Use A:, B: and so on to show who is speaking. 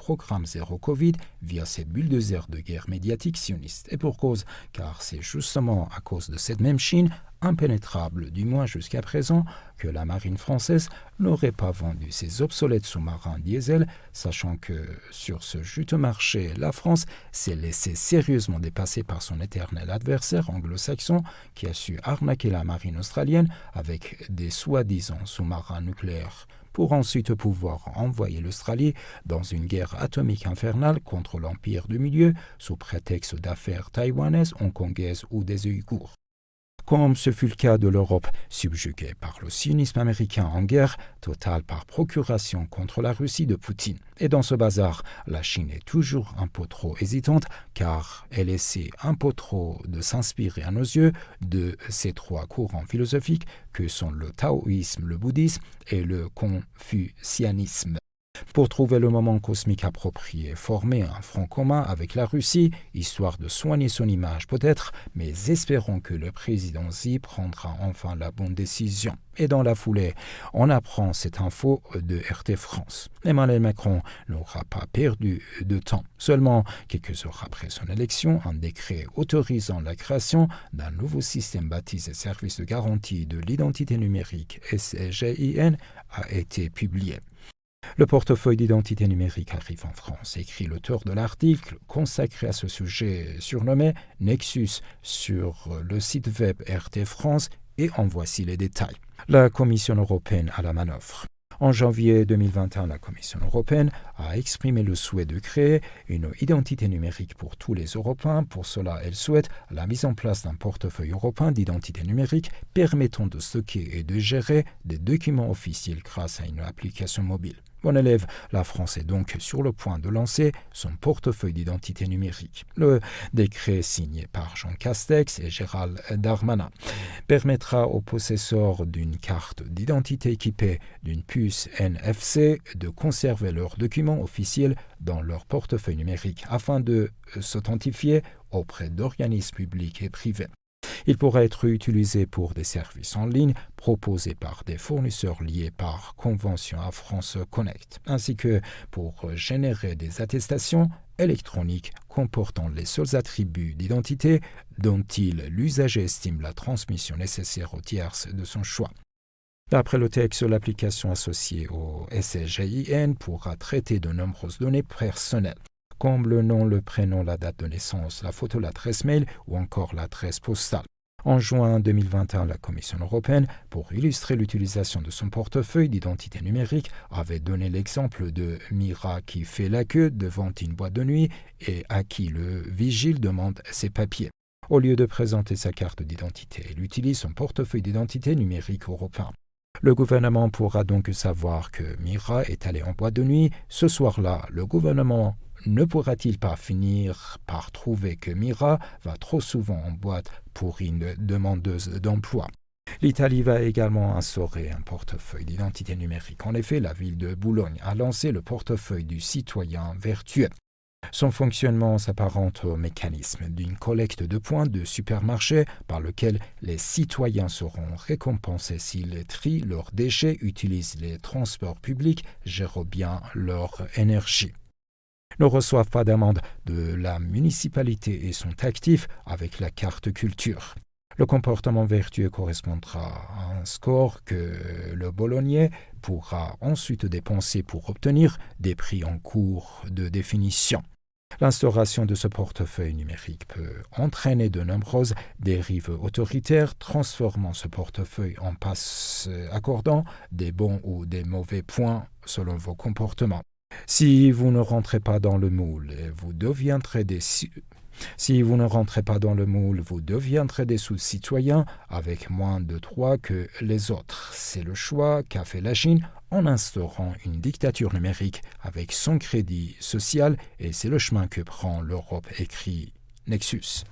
A: programme Zéro Covid via ces bulldozers de guerre médiatique sioniste. Et pour cause, car c'est justement à cause de cette même Chine, impénétrable du moins jusqu'à présent, que la marine française n'aurait pas vendu ses obsolètes sous-marins diesel, sachant que sur ce juteux marché, la France s'est laissée sérieusement dépasser par son éternel adversaire anglo-saxon qui a su arnaquer la marine australienne avec des soi-disant sous-marins nucléaires, pour ensuite pouvoir envoyer l'Australie dans une guerre atomique infernale contre l'Empire du Milieu sous prétexte d'affaires taïwanaises, hongkongaises ou des Ouïghours. Comme ce fut le cas de l'Europe, subjuguée par le sionisme américain en guerre totale par procuration contre la Russie de Poutine. Et dans ce bazar, la Chine est toujours un peu trop hésitante, car elle essaie un peu trop de s'inspirer à nos yeux de ces trois courants philosophiques que sont le taoïsme, le bouddhisme et le confucianisme. Pour trouver le moment cosmique approprié, former un front commun avec la Russie, histoire de soigner son image peut-être, mais espérons que le président Xi prendra enfin la bonne décision. Et dans la foulée, on apprend cette info de RT France. Emmanuel Macron n'aura pas perdu de temps. Seulement, quelques heures après son élection, un décret autorisant la création d'un nouveau système baptisé Service de garantie de l'identité numérique SGIN a été publié. Le portefeuille d'identité numérique arrive en France, écrit l'auteur de l'article consacré à ce sujet surnommé Nexus sur le site web RT France, et en voici les détails. La Commission européenne à la manœuvre. En janvier 2021, la Commission européenne a exprimé le souhait de créer une identité numérique pour tous les Européens. Pour cela, elle souhaite la mise en place d'un portefeuille européen d'identité numérique permettant de stocker et de gérer des documents officiels grâce à une application mobile. Bon élève, la France est donc sur le point de lancer son portefeuille d'identité numérique. Le décret signé par Jean Castex et Gérald Darmanin permettra aux possesseurs d'une carte d'identité équipée d'une puce NFC de conserver leurs documents officiels dans leur portefeuille numérique afin de s'authentifier auprès d'organismes publics et privés. Il pourra être utilisé pour des services en ligne proposés par des fournisseurs liés par convention à France Connect, ainsi que pour générer des attestations électroniques comportant les seuls attributs d'identité dont l'usager estime la transmission nécessaire aux tierces de son choix. D'après le texte, l'application associée au SGIN pourra traiter de nombreuses données personnelles, comme le nom, le prénom, la date de naissance, la photo, l'adresse mail ou encore l'adresse postale. En juin 2021, la Commission européenne, pour illustrer l'utilisation de son portefeuille d'identité numérique, avait donné l'exemple de Mira qui fait la queue devant une boîte de nuit et à qui le vigile demande ses papiers. Au lieu de présenter sa carte d'identité, elle utilise son portefeuille d'identité numérique européen. Le gouvernement pourra donc savoir que Mira est allée en boîte de nuit. Ce soir-là, le gouvernement ne pourra-t-il pas finir par trouver que Mira va trop souvent en boîte pour une demandeuse d'emploi? L'Italie va également instaurer un portefeuille d'identité numérique. En effet, la ville de Boulogne a lancé le portefeuille du citoyen vertueux. Son fonctionnement s'apparente au mécanisme d'une collecte de points de supermarché par lequel les citoyens seront récompensés s'ils trient leurs déchets, utilisent les transports publics, gèrent bien leur énergie. Ne reçoivent pas d'amende de la municipalité et sont actifs avec la carte culture. Le comportement vertueux correspondra à un score que le Bolognais pourra ensuite dépenser pour obtenir des prix en cours de définition. L'instauration de ce portefeuille numérique peut entraîner de nombreuses dérives autoritaires, transformant ce portefeuille en passe accordant des bons ou des mauvais points selon vos comportements. Si vous ne rentrez pas dans le moule, vous deviendrez des sous-citoyens avec moins de droits que les autres. C'est le choix qu'a fait la Chine en instaurant une dictature numérique avec son crédit social, et c'est le chemin que prend l'Europe, écrit Nexus.